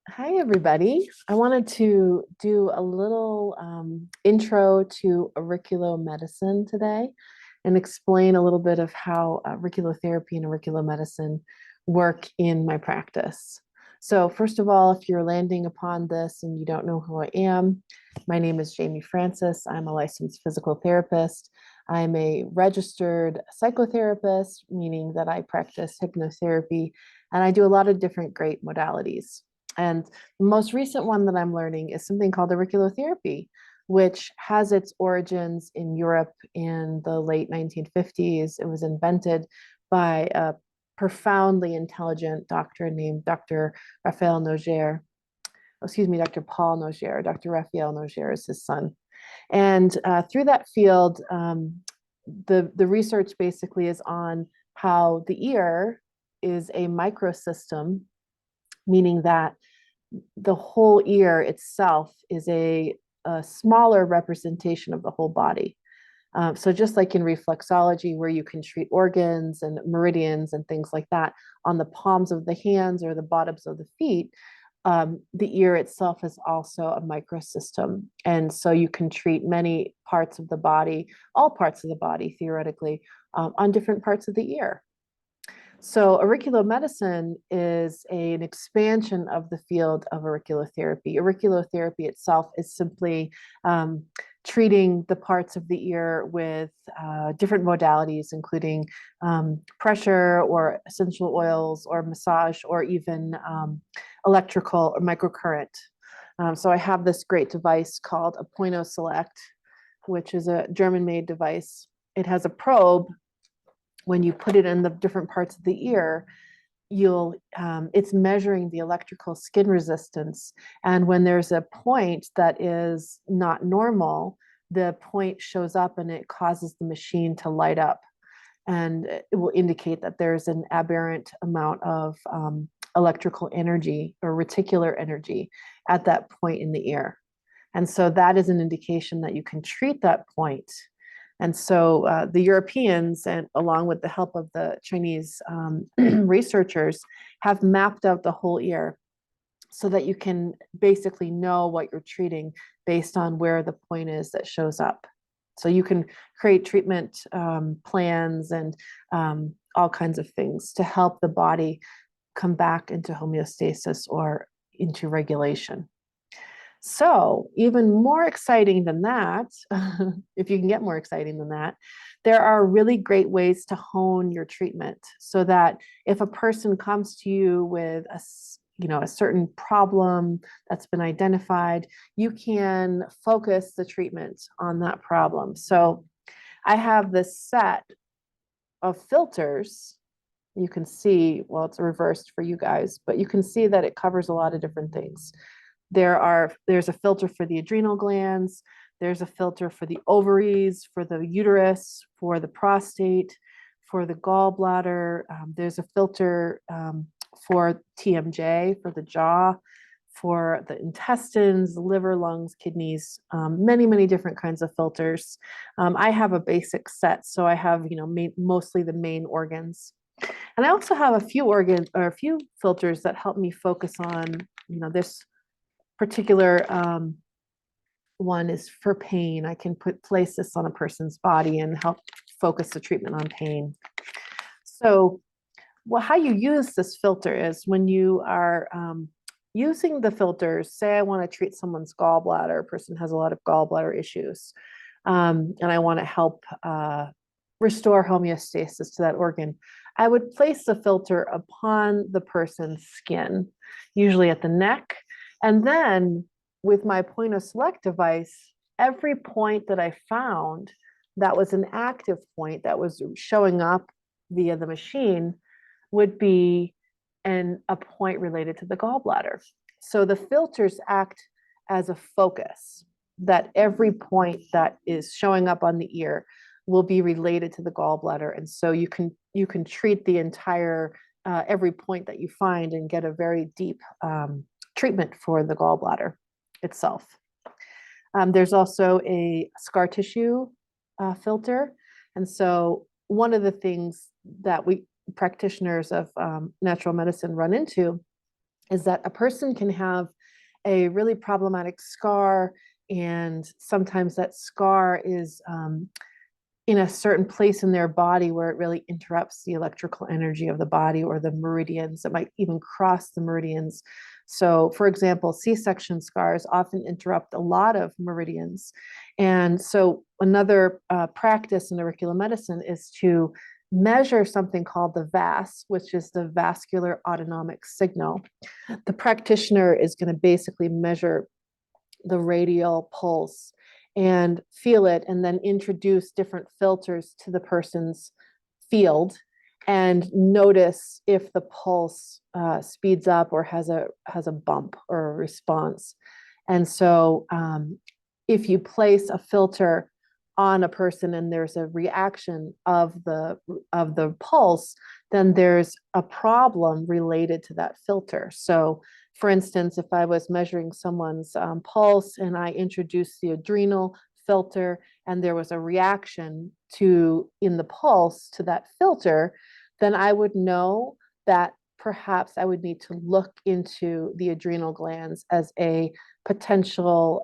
Hi, everybody. I wanted to do a little intro to auriculomedicine today and explain a little bit of how auriculotherapy and auriculomedicine work in my practice. So, first of all, if you're landing upon this and you don't know who I am, my name is Jamie Francis. I'm a licensed physical therapist. I'm a registered psychotherapist, meaning that I practice hypnotherapy and I do a lot of different great modalities. And the most recent one that I'm learning is something called auriculotherapy, which has its origins in Europe in the late 1950s. It was invented by a profoundly intelligent doctor named Dr. Raphael Nogier. Excuse me, Dr. Paul Nogier. Dr. Raphael Nogier is his son. And through that field, the research basically is on how the ear is a microsystem, meaning that the whole ear itself is a smaller representation of the whole body. So just like in reflexology, where you can treat organs and meridians and things like that on the palms of the hands or the bottoms of the feet, the ear itself is also a microsystem. And so you can treat many parts of the body, all parts of the body theoretically, on different parts of the ear. So auriculomedicine is an expansion of the field of auriculotherapy. Auriculotherapy itself is simply treating the parts of the ear with different modalities, including pressure or essential oils or massage or even electrical or microcurrent. So I have this great device called a Point Select, which is a German-made device. It has a probe. When you put it in the different parts of the ear, it's measuring the electrical skin resistance. And when there's a point that is not normal, the point shows up and it causes the machine to light up. And it will indicate that there's an aberrant amount of electrical energy or reticular energy at that point in the ear. And so that is an indication that you can treat that point. And so the Europeans, and along with the help of the Chinese researchers, have mapped out the whole ear so that you can basically know what you're treating based on where the point is that shows up. So you can create treatment plans and all kinds of things to help the body come back into homeostasis or into regulation. So, even more exciting than that, if you can get more exciting than that, there are really great ways to hone your treatment so that if a person comes to you with a certain problem that's been identified, you can focus the treatment on that problem. So, I have this set of filters. You can see, well, it's reversed for you guys, but you can see that it covers a lot of different things. There's a filter for the adrenal glands. There's a filter for the ovaries, for the uterus, for the prostate, for the gallbladder. There's a filter for TMJ, for the jaw, for the intestines, liver, lungs, kidneys, many, many different kinds of filters. I have a basic set, so I have, mostly the main organs. And I also have a few organs or a few filters that help me focus on, this particular one is for pain. I can place this on a person's body and help focus the treatment on pain. So, how you use this filter is when you are using the filters. Say I want to treat someone's gallbladder. A person has a lot of gallbladder issues, and I want to help restore homeostasis to that organ. I would place the filter upon the person's skin, usually at the neck. And then with my Point Select device, every point that I found that was an active point that was showing up via the machine would be a point related to the gallbladder. So the filters act as a focus that every point that is showing up on the ear will be related to the gallbladder. And so you can treat the entire every point that you find and get a very deep treatment for the gallbladder itself. There's also a scar tissue filter. And so one of the things that we practitioners of natural medicine run into is that a person can have a really problematic scar, and sometimes that scar is in a certain place in their body where it really interrupts the electrical energy of the body or the meridians. It might even cross the meridians. So, for example, C-section scars often interrupt a lot of meridians. And so, another practice in auricular medicine is to measure something called the V.A.S, which is the vascular autonomic signal. The practitioner is going to basically measure the radial pulse and feel it, and then introduce different filters to the person's field and notice if the pulse speeds up or has a bump or a response. And so if you place a filter on a person and there's a reaction of the pulse, then there's a problem related to that filter. So for instance, if I was measuring someone's pulse and I introduced the adrenal filter and there was a reaction in the pulse to that filter, then I would know that perhaps I would need to look into the adrenal glands as a potential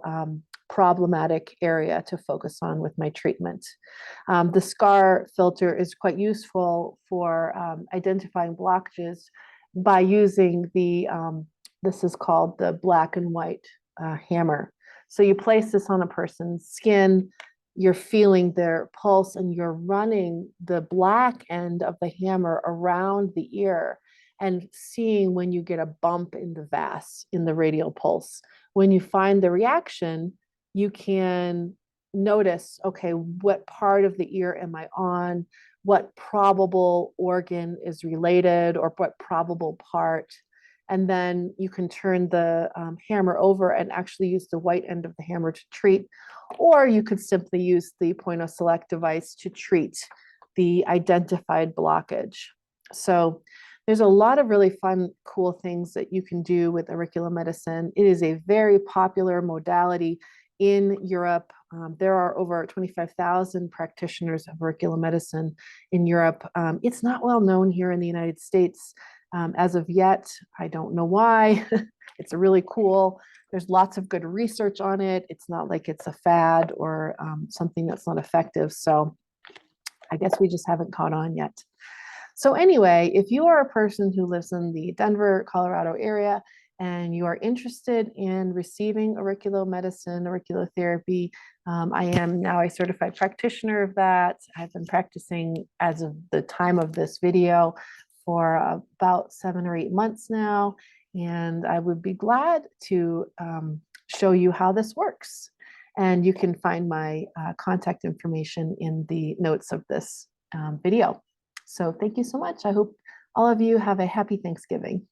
problematic area to focus on with my treatment. The SCAR filter is quite useful for identifying blockages by using this is called the black and white hammer. So you place this on a person's skin, you're feeling their pulse, and you're running the black end of the hammer around the ear and seeing when you get a bump in the V.A.S, in the radial pulse. When you find the reaction, you can notice, okay, what part of the ear am I on? What probable organ is related, or what probable part? And then you can turn the hammer over and actually use the white end of the hammer to treat, or you could simply use the point of select device to treat the identified blockage. So there's a lot of really fun, cool things that you can do with auricular medicine. It is a very popular modality in Europe. There are over 25,000 practitioners of auricular medicine in Europe. It's not well known here in the United States. As of yet, I don't know why. It's really cool. There's lots of good research on it. It's not like it's a fad or something that's not effective. So I guess we just haven't caught on yet. So anyway, if you are a person who lives in the Denver, Colorado area, and you are interested in receiving auriculomedicine, auriculotherapy, I am now a certified practitioner of that. I've been practicing as of the time of this video for about 7 or 8 months now, and I would be glad to show you how this works. And you can find my contact information in the notes of this video. So thank you so much. I hope all of you have a happy Thanksgiving.